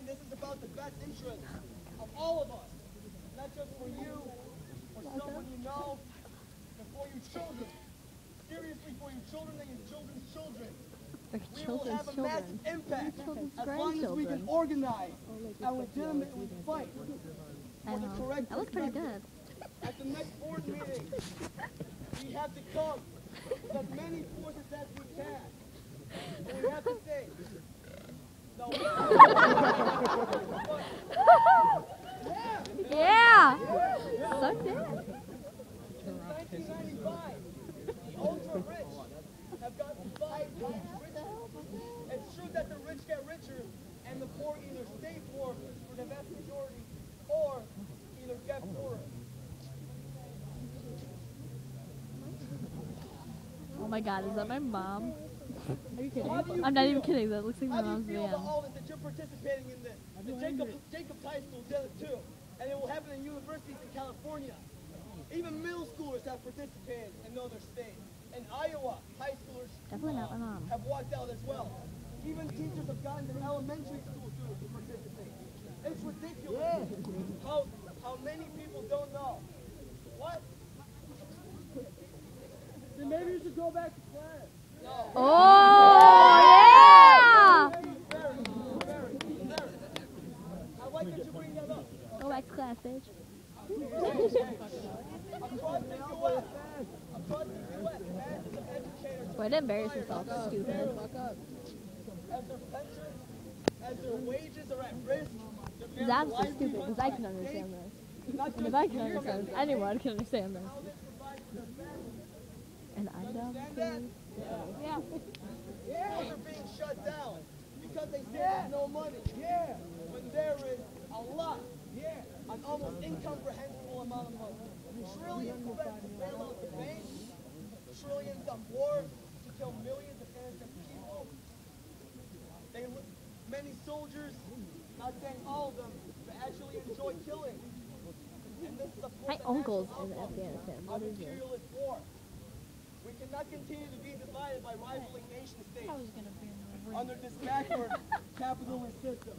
this is about the best interest of all of us. Not just for you or someone you know, but for your children. Seriously, for your children and your children's children. We will have a massive impact as long as we can organize and legitimately fight for the correct that looks pretty good. At the next board meeting, we have to come with as many forces as we can. And we have to say, no. Yeah! Suck it. Since 1995, the ultra-rich have gotten 5 times richer. It's true that the rich get richer and the poor either stay poor for the vast majority or either get poorer. Oh my god, is that my mom? Are you kidding? I'm not even kidding, that looks like my mom's van. How do you feel van. about all this, that you're participating in this? The Jacobs High School did it too, and it will happen in universities in California. Even middle schoolers have participated in other states. In Iowa, high schoolers have walked out as well. Even teachers have gotten to elementary school students to participate. It's ridiculous how many people don't know. What? Then maybe you should go back to class. No. Oh, yeah! Very. I like that you bring that up. Go back to class, bitch. Across the U.S., thousands of educators Way to embarrass yourself, stupid. As their pensions, as their wages are at risk, That's so stupid, because I can understand this. And if I can understand this, anyone can understand this. And I don't. Yeah. Schools are being shut down because they say there's no money. When there is a lot, an almost incomprehensible amount of money. Trillions spent to bail out the banks, trillions on wars to kill millions of innocent people. Many soldiers, not saying all of them, but actually enjoy killing. And this is a my uncle's in Afghanistan. What is it? War. We cannot continue to be divided by rivaling nation states under this backward capitalist system.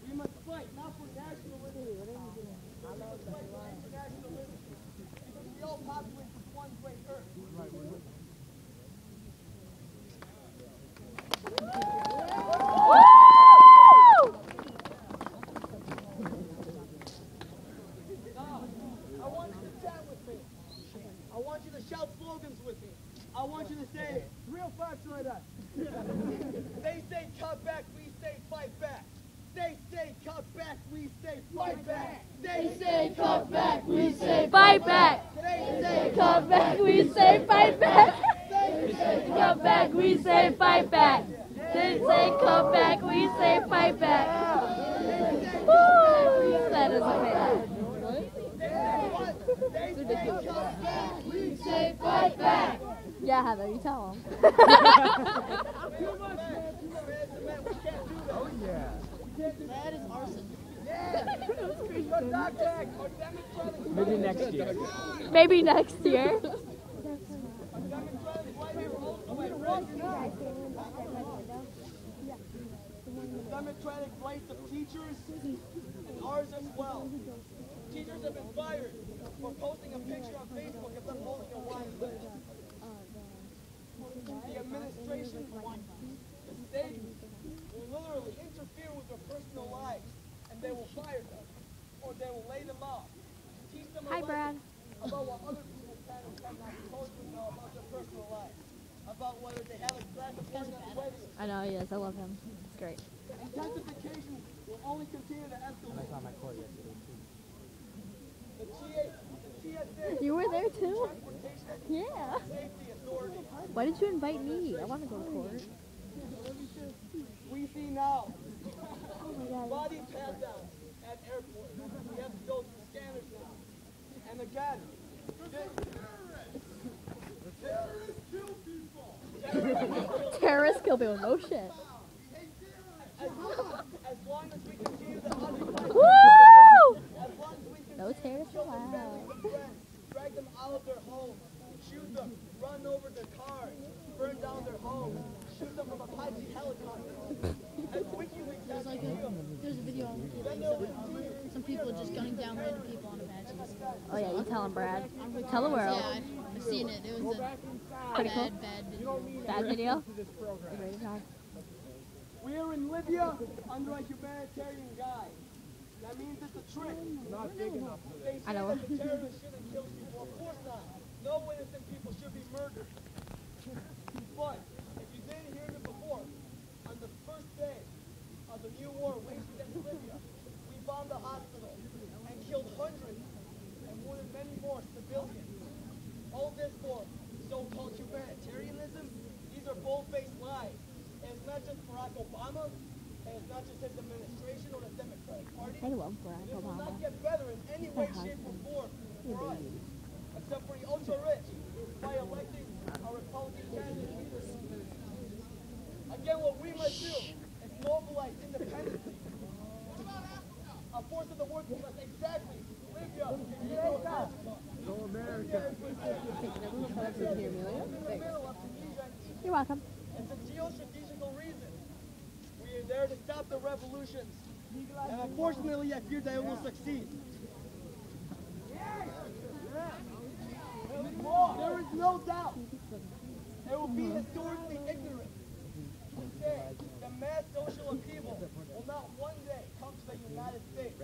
We must fight not for nationalism, we must fight for internationalism, because we all populate this one great earth. Now, I want you to chat with me. I want you to shout slogans with me. I want you to say, real facts right up. They say cut back, we say fight back. They say cut back, we say fight back. They say cut back, we say fight back. They say Come back, we say fight back. Come back, we say fight back. They say come back, we say fight back. Woo! That is amazing. It's ridiculous. we say fight back. Yeah, Heather, you tell them. Oh yeah. That is arson. Maybe next year. Maybe next year. Democratic rights of teachers and ours as well. Teachers have been fired for posting a picture on Facebook of them holding a wine list. The administration, the state, will literally interfere with their personal lives, and they will fire them, or they will lay them off. Teach them Hi, Brad. about what other people can and cannot supposed to know about their personal lives, about whether they have a glass of wine at a wedding. I know, yes, I love him. It's great. Intensification will only continue to escalate. I saw my court yesterday too. The TSA, You were there too? Transportation Yeah. Safety Authority. Why did you invite me? I want to go to court. We see now body pat down at airports. We have to go through scanners now. And again, terrorists kill people. Terrorists kill people. No shit. As long as we continue to occupy, Woo! as long as we continue No terrorists to kill their allowed. family and friends, drag them out of their homes, shoot them, run over their cars, burn down their homes, shoot them from a Pt.3 helicopter. As WikiLeaks has revealed, There's a video gunning down random people on Apaches. Oh yeah, you tell him, Brad. Tell the world. Yeah, I've seen it. It was a Pretty cool. bad video. Bad video? We are in Libya under a humanitarian guide. That means it's a trick. Not big enough for They say I know. that the terrorists shouldn't kill people. Of course not. No innocent people should be murdered. But if you didn't hear it before, on the first day of the new war waged against Libya, we bombed a hospital and killed hundreds and wounded many more civilians. All this for so-called humanitarianism. These are bold-faced lies. And it's not just Barack Obama, and it's not just his administration or the Democratic Party. They love Barack This will Obama. not get better in any way, shape, or form for us, except for the ultra-rich, by electing a Republican candidate. Again, what we must do is mobilize independently. A force of the working class, exactly. Libya, America. Go America. You're welcome. It's a geostrategical reason. We are there to stop the revolutions. And unfortunately, I fear that it will succeed. There is no doubt it will be historically ignorant to say that mass social upheaval will not one day come to the United States.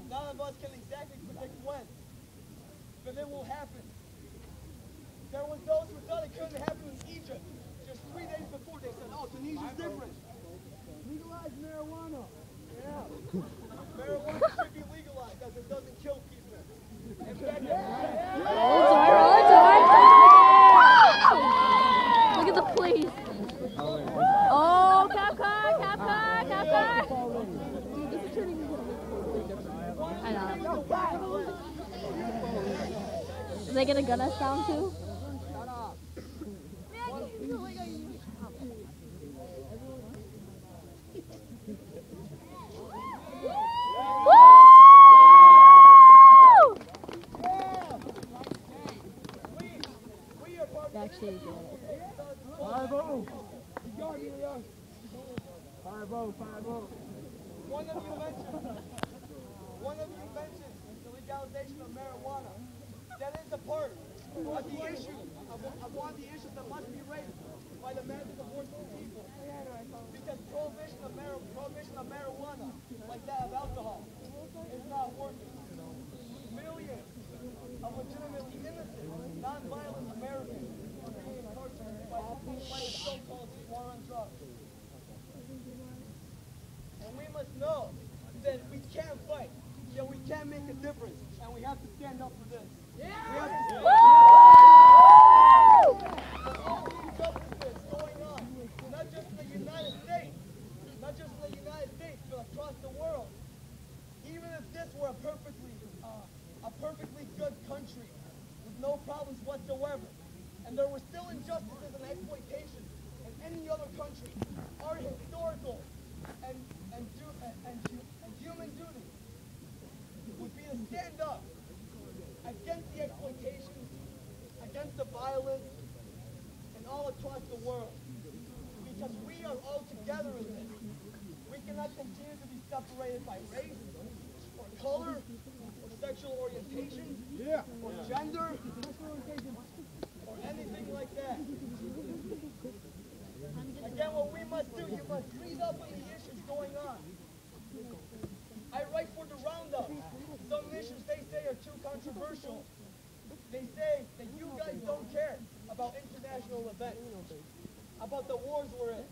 None of us can exactly predict when, but it will happen. There was those who thought it couldn't happen in Egypt. Just 3 days before, they said, oh, Tunisia's different. Legalize marijuana. Yeah. Marijuana should be legalized because it doesn't kill people. In fact, Look at the police. Oh, cop car, cop car, cop car. I know. Is they gonna gun us down too? Actually, good. 5-0. You got me, yeah. 5-0, 5-0. One of you mentioned the legalization of marijuana. That is a part of the issue, of one of the issues that must be raised by the masses of working people. Because prohibition of marijuana, like that of alcohol, is not working. Millions of legitimately innocent, non-violent Americans are being incarcerated by the so-called war on drugs. And we must know that we can fight, that we can make a difference, and we have to stand up for this. Yeah. We have to stand up. All the injustices going on, not just in the United States, but across the world. Even if this were a perfectly good country with no problems whatsoever, and there were still injustices and exploitation in any other country, our historical and human duty would be to stand up against the exploitation, against the violence, and all across the world. Because we are all together in this. We cannot continue to be separated by race, or color, or sexual orientation, or gender, or anything like that. Again, what we must do, you must read up on the issues going on. I write for the Roundup. Some issues they say are too controversial. They say that you guys don't care about international events, about the wars we're in,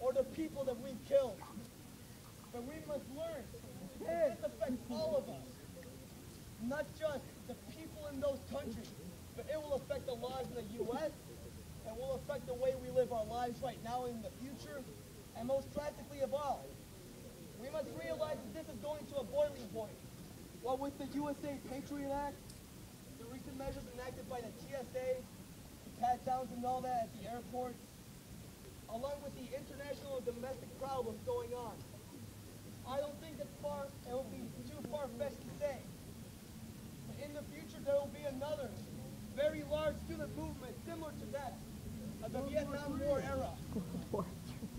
or the people that we've killed. But we must learn that this affects all of us, not just the people in those countries, but it will affect the lives in the U.S., and will affect the way we live our lives right now and in the future, and most drastically of all, we must realize that this is going to a boiling point. What with the USA Patriot Act, the recent measures enacted by the TSA, pat-downs and all that at the airports, along with the international and domestic problems going on, I don't think it will be too far-fetched to say. But in the future, there will be another very large student movement similar to that of the Vietnam War era.